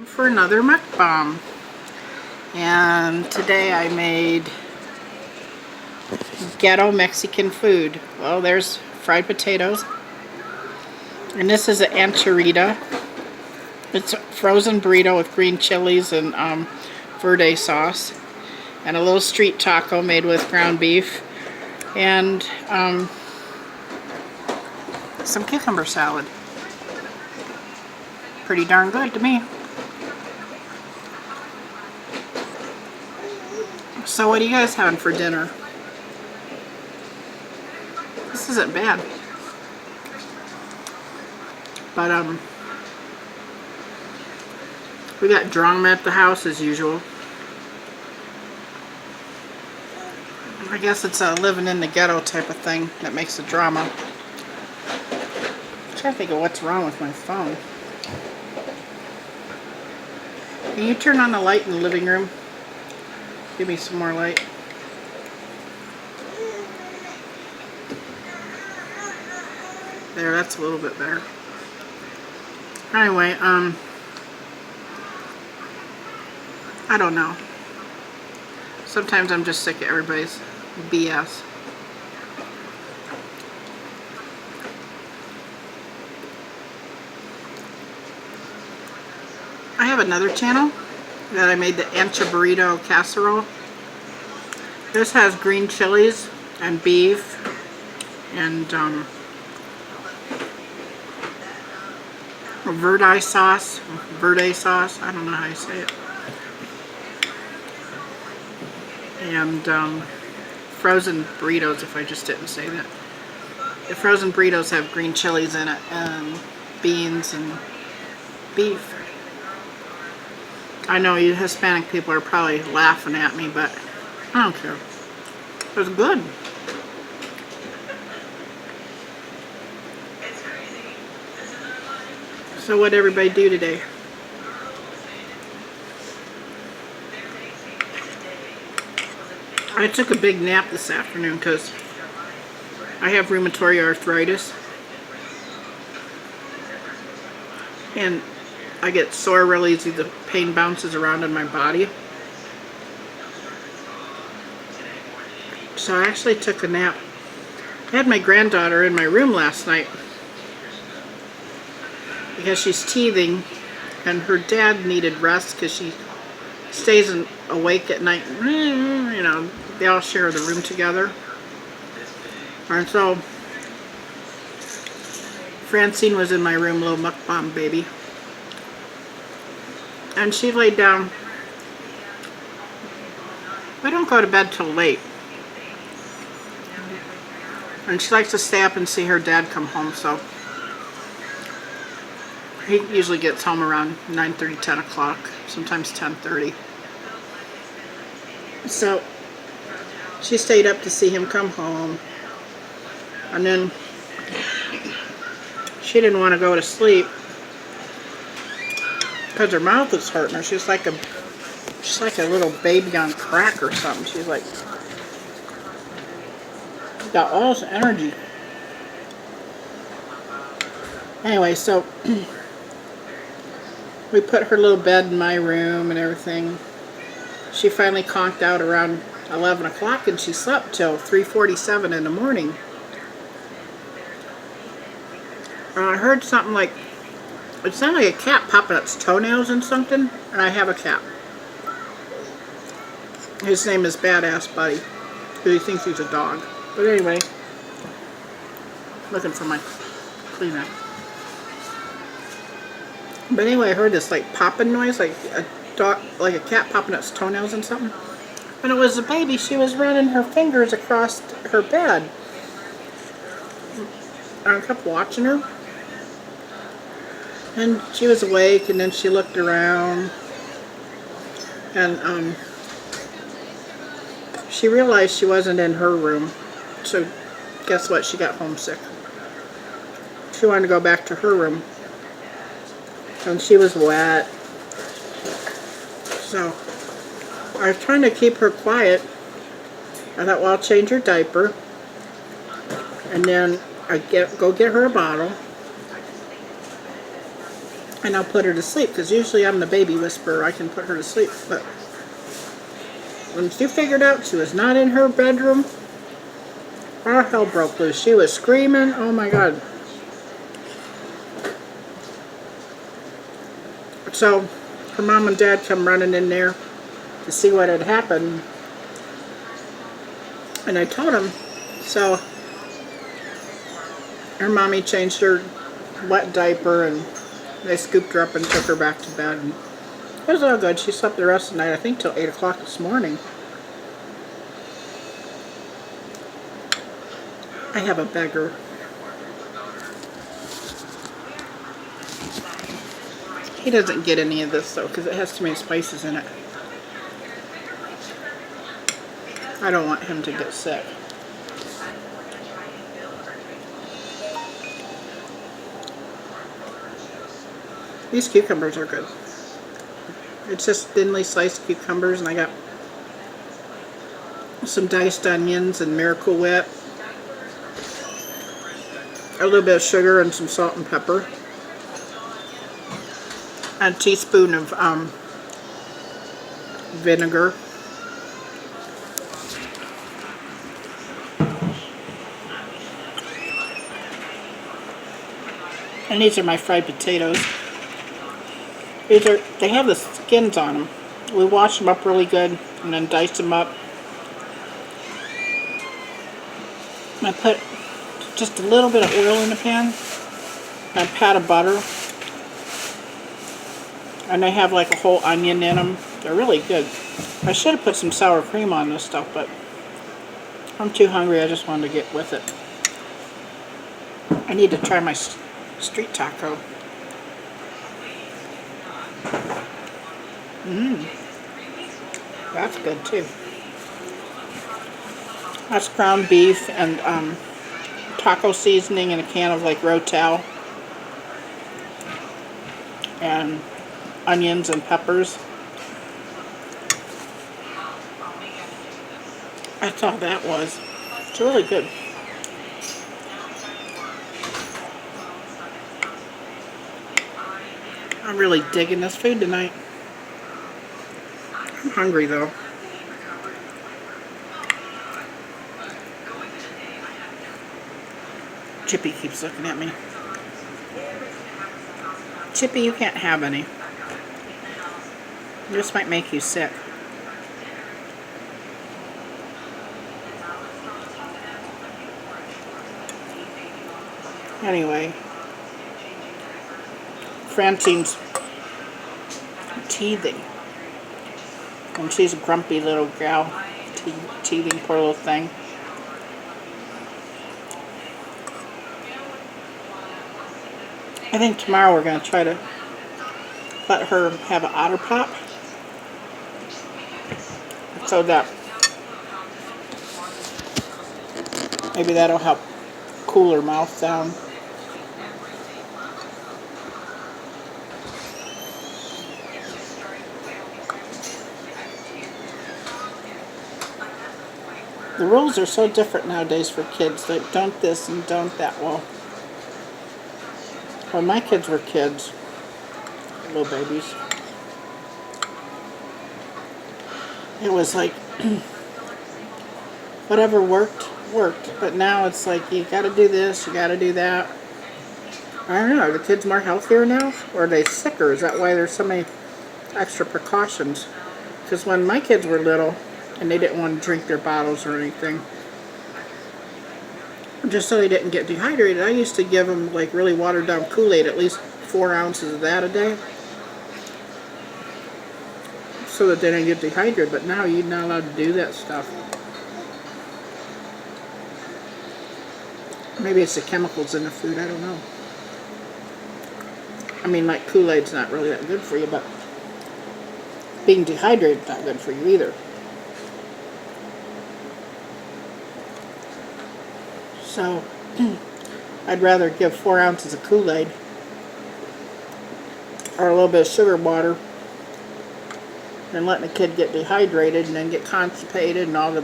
For another mukbang, and today I made ghetto Mexican food. Well, there's fried potatoes, and this is an enchilada. It's a frozen burrito with green chilies and verde sauce, and a little street taco made with ground beef, and some cucumber salad. Pretty darn good to me. So what are you guys having for dinner? This isn't bad. But we got drama at the house as usual. I guess it's a living in the ghetto type of thing that makes the drama. I'm trying to think of what's wrong with my phone. Can you turn on the light in the living room? Give me some more light. There, that's a little bit better. Anyway, I don't know. Sometimes I'm just sick of everybody's BS. I have another channel that I made, the ancha burrito casserole. This has green chilies and beef and verde sauce, I don't know how you say it, and frozen burritos, if I just didn't say that. The frozen burritos have green chilies in it and beans and beef. I know you Hispanic people are probably laughing at me, but I don't care. It was good. So what'd everybody do today? I took a big nap this afternoon because I have rheumatoid arthritis. And I get sore real easy. The pain bounces around in my body. So I actually took a nap. I had my granddaughter in my room last night because she's teething, and her dad needed rest because she stays awake at night. You know, they all share the room together. And so Francine was in my room, little mukbang baby. And she laid down. We don't go to bed till late. And she likes to stay up and see her dad come home, so he usually gets home around 9:30, 10 o'clock, sometimes 10:30. So she stayed up to see him come home. And then she didn't want to go to sleep because her mouth is hurting her. She's like a little baby on crack or something. She's like got all this energy. Anyway, so we put her little bed in my room and everything. She finally conked out around 11 o'clock and she slept till 3:47 in the morning. I heard something like, it sounded like a cat popping its toenails and something, and I have a cat. His name is Badass Buddy, because he thinks he's a dog. But anyway, looking for my Kleenex. But anyway, I heard this like popping noise, like a dog, like a cat popping its toenails and something. When it was a baby, she was running her fingers across her bed. I kept watching her. And she was awake, and then she looked around, and she realized she wasn't in her room. So guess what? She got homesick. She wanted to go back to her room, and she was wet. So I was trying to keep her quiet. I thought, well, I'll change her diaper, and then I go get her a bottle. and I'll put her to sleep, because usually I'm the baby whisperer. I can put her to sleep, but when she figured out she was not in her bedroom, all hell broke loose. She was screaming, oh my God. So her mom and dad come running in there to see what had happened. And I told them, so her mommy changed her wet diaper and they scooped her up and took her back to bed. And it was all good. She slept the rest of the night, I think till 8 o'clock this morning. I have a beggar. He doesn't get any of this though, because it has too many spices in it. I don't want him to get sick. These cucumbers are good. It's just thinly sliced cucumbers, and I got some diced onions and Miracle Whip, a little bit of sugar and some salt and pepper, a teaspoon of vinegar, and these are my fried potatoes. They have the skins on them. We wash them up really good and then dice them up. I put just a little bit of oil in the pan, and a pat of butter, and they have like a whole onion in them. They're really good. I should have put some sour cream on this stuff, but I'm too hungry. I just wanted to get with it. I need to try my street taco. That's good too. That's ground beef and taco seasoning in a can of like Rotel, and onions and peppers. That's all that was. It's really good. I'm really digging this food tonight. I'm hungry though. Chippy keeps looking at me. Chippy, you can't have any. This might make you sick. Anyway, Francine's teething. And she's a grumpy little gal. Teething, poor little thing. I think tomorrow we're going to try to let her have an otter pop, so that maybe that'll help cool her mouth down. The rules are so different nowadays for kids. Like, don't this and don't that. Well, when my kids were kids, little babies, it was like whatever worked. But now it's like you gotta do this, you gotta do that. I don't know, are the kids more healthier now? Or are they sicker? Is that why there's so many extra precautions? Because when my kids were little, and they didn't want to drink their bottles or anything, just so they didn't get dehydrated, I used to give them like really watered down Kool-Aid, at least 4 ounces of that a day, so that they didn't get dehydrated. But now you're not allowed to do that stuff. Maybe it's the chemicals in the food, I don't know. I mean, like Kool-Aid's not really that good for you, but being dehydrated is not good for you either. So, I'd rather give 4 ounces of Kool-Aid or a little bit of sugar water than letting a kid get dehydrated and then get constipated and all the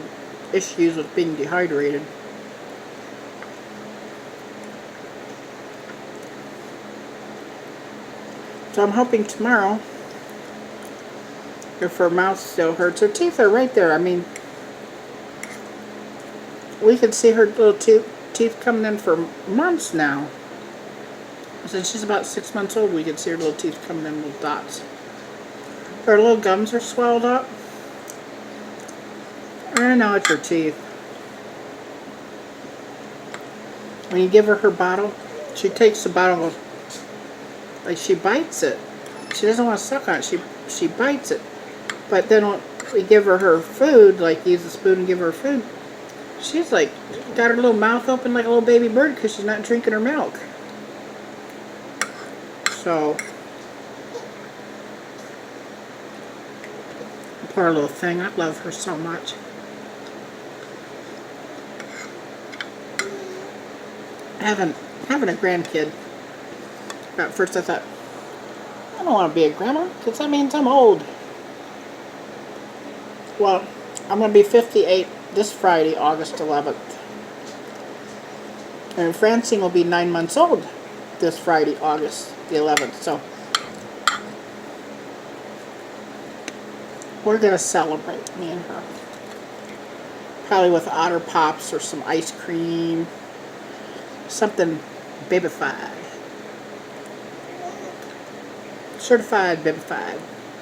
issues with being dehydrated. So I'm hoping tomorrow, if her mouth still hurts, her teeth are right there. I mean, we could see her little teeth coming in for months now. Since she's about 6 months old, we could see her little teeth coming in with dots. Her little gums are swelled up. I know it's her teeth. When you give her bottle, she takes the bottle and goes, like, she bites it. She doesn't want to suck on it. She bites it. But then when we give her food, like use a spoon and give her food, she's like got her little mouth open like a little baby bird because she's not drinking her milk. So, poor little thing. I love her so much. Having a grandkid. At first I thought, I don't want to be a grandma because that means I'm old. Well, I'm going to be 58 this Friday, August 11th. And Francine will be 9 months old this Friday, August the 11th. So, we're going to celebrate, me and her. Probably with Otter Pops or some ice cream. Something babyfied. Certified babyfied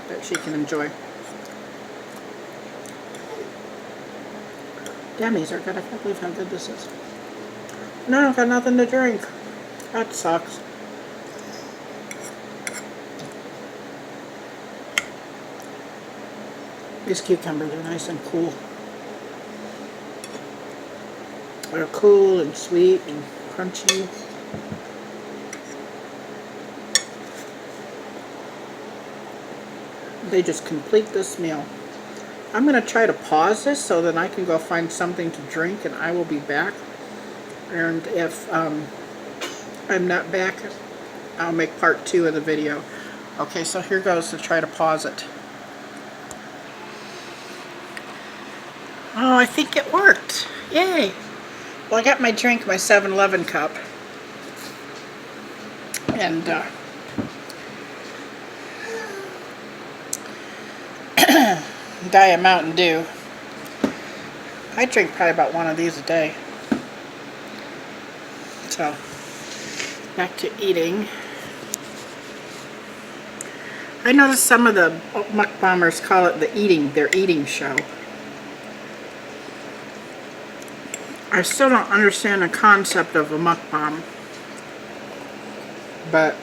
that she can enjoy. Damn, these are good. I can't believe how good this is. No, I don't got nothing to drink. That sucks. These cucumbers are nice and cool. They're cool and sweet and crunchy. They just complete this meal. I'm going to try to pause this so that I can go find something to drink, and I will be back. And if I'm not back, I'll make part 2 of the video. Okay, so here goes to try to pause it. Oh, I think it worked. Yay! Well, I got my drink, my 7-Eleven cup. And Diet Mountain Dew. I drink probably about one of these a day. So, back to eating. I noticed some of the mukbangers call it their eating show. I still don't understand the concept of a mukbang, but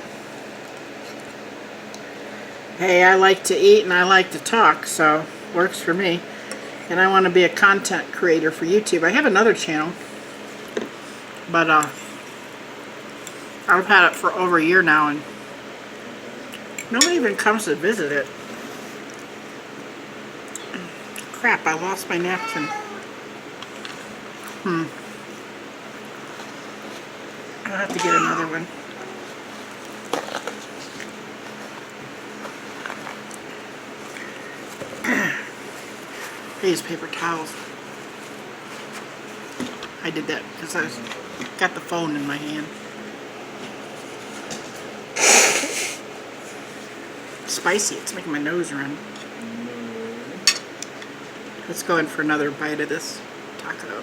hey, I like to eat and I like to talk, so works for me. And I want to be a content creator for YouTube. I have another channel, but I've had it for over a year now, and nobody even comes to visit it. Crap, I lost my napkin. I'll have to get another one. These paper towels. I did that because I got the phone in my hand. Spicy, it's making my nose run. Let's go in for another bite of this taco.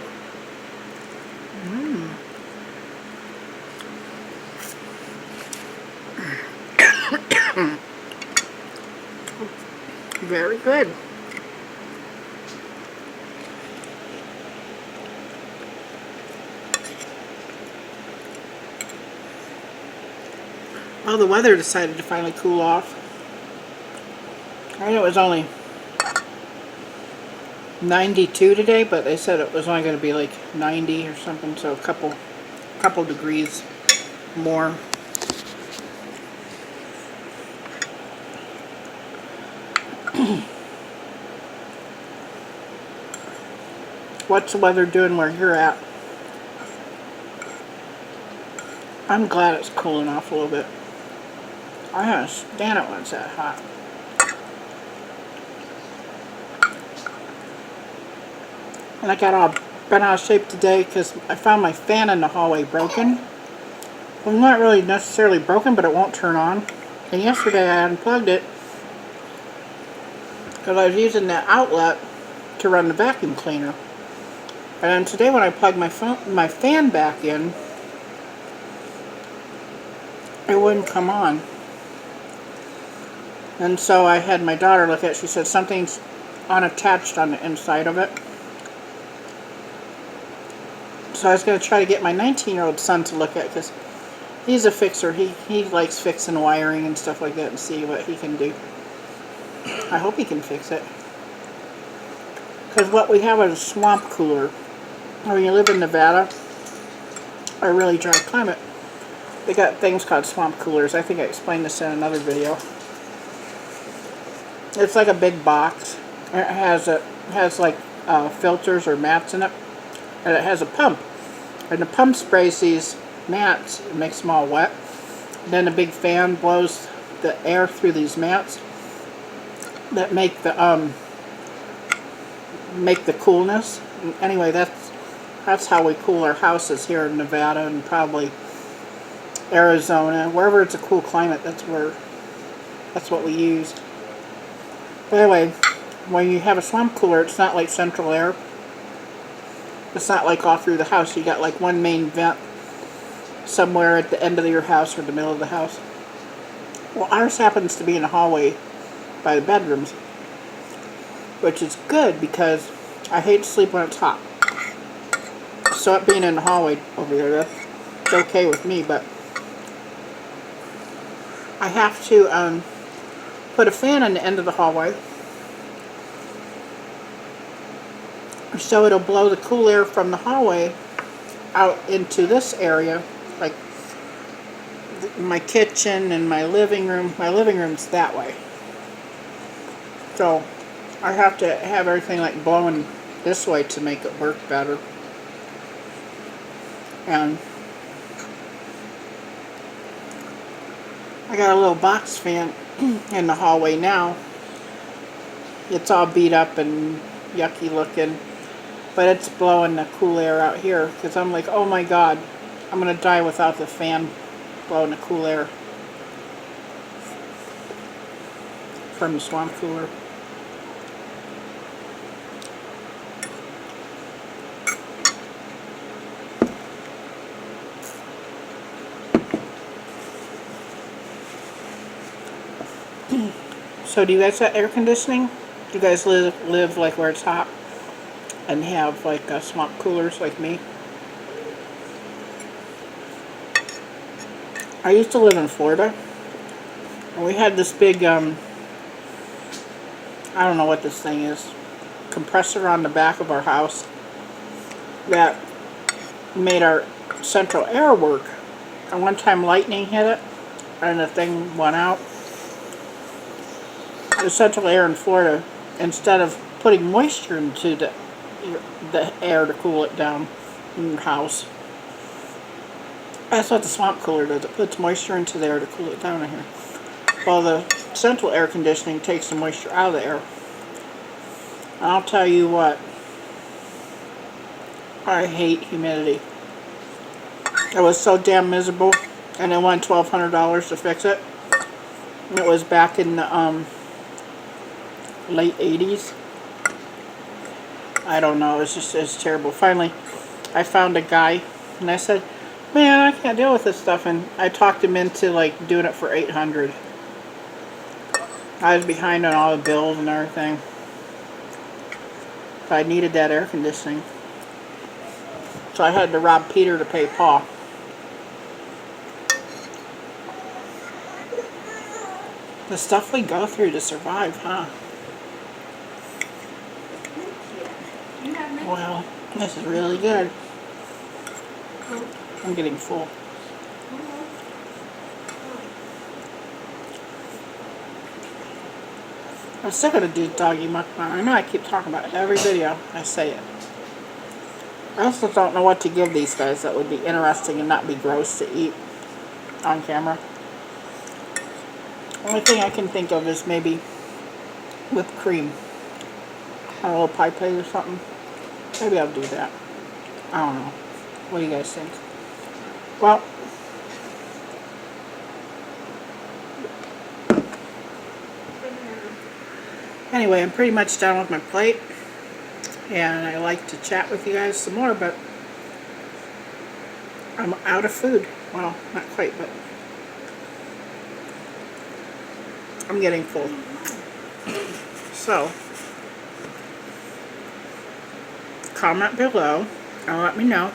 Very good. Well, the weather decided to finally cool off. I know it was only 92 today, but they said it was only going to be like 90 or something, so a couple degrees more. What's the weather doing where you're at? I'm glad it's cooling off a little bit. I can't stand it when it's that hot. And I got all bent out of shape today because I found my fan in the hallway broken. Well, not really necessarily broken, but it won't turn on. And yesterday I unplugged it because I was using that outlet to run the vacuum cleaner. And then today when I plugged my fan back in, it wouldn't come on. And so I had my daughter look at it. She said something's unattached on the inside of it. So I was going to try to get my 19-year-old son to look at it because he's a fixer. He likes fixing wiring and stuff like that and see what he can do. I hope he can fix it. Because what we have is a swamp cooler. When you live in Nevada, a really dry climate, they got things called swamp coolers. I think I explained this in another video. It's like a big box. It has like filters or mats in it, and it has a pump. And the pump sprays these mats and makes them all wet. And then a big fan blows the air through these mats that make the coolness. And anyway, that's how we cool our houses here in Nevada and probably Arizona, wherever it's a cool climate. That's what we use. But anyway, when you have a swamp cooler, it's not like central air. It's not like all through the house. You got like one main vent somewhere at the end of your house or the middle of the house. Well, ours happens to be in the hallway by the bedrooms, which is good because I hate to sleep when it's hot. So it being in the hallway over there, that's okay with me, but I have to put a fan on the end of the hallway so it'll blow the cool air from the hallway out into this area, like my kitchen and my living room. My living room's that way, so I have to have everything like blowing this way to make it work better. And I got a little box fan in the hallway now. It's all beat up and yucky looking, but it's blowing the cool air out here because I'm like, oh my god, I'm gonna die without the fan blowing the cool air from the swamp cooler. So do you guys have air conditioning? Do you guys live like where it's hot and have like swamp coolers like me? I used to live in Florida, and we had this big, I don't know what this thing is, compressor on the back of our house that made our central air work. And one time lightning hit it, and the thing went out. The central air in Florida, instead of putting moisture into the air to cool it down in your house, that's what the swamp cooler does. It puts moisture into the air to cool it down in here. Well, the central air conditioning takes the moisture out of the air. And I'll tell you what, I hate humidity. It was so damn miserable, and it went $1,200 to fix it. It was back in the late 80s. I don't know, it's terrible. Finally, I found a guy, and I said, man, I can't deal with this stuff, and I talked him into like doing it for $800. I was behind on all the bills and everything. But I needed that air conditioning. So I had to rob Peter to pay Paul. The stuff we go through to survive, huh? Well, this is really good. I'm getting full. I'm still going to do doggy mukbang. I know I keep talking about it every video. I say it. I also don't know what to give these guys that would be interesting and not be gross to eat on camera. The only thing I can think of is maybe whipped cream on a little pie plate or something. Maybe I'll do that. I don't know. What do you guys think? Well, Anyway, I'm pretty much done with my plate. And I like to chat with you guys some more, but I'm out of food. Well, not quite, but I'm getting full. So, comment below and let me know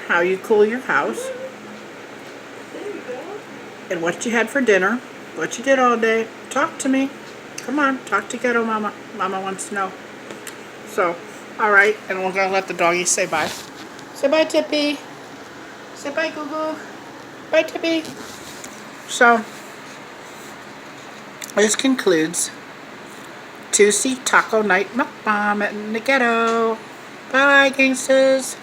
how you cool your house and what you had for dinner, what you did all day. Talk to me. Come on, talk to Ghetto Mama. Mama wants to know. So, alright, and we're going to let the doggy say bye. Say bye, Tippy. Say bye, Goo Goo. Bye, Tippy. So, this concludes Tuesday Taco Night Mukbang in the Ghetto. Bye, gangsters.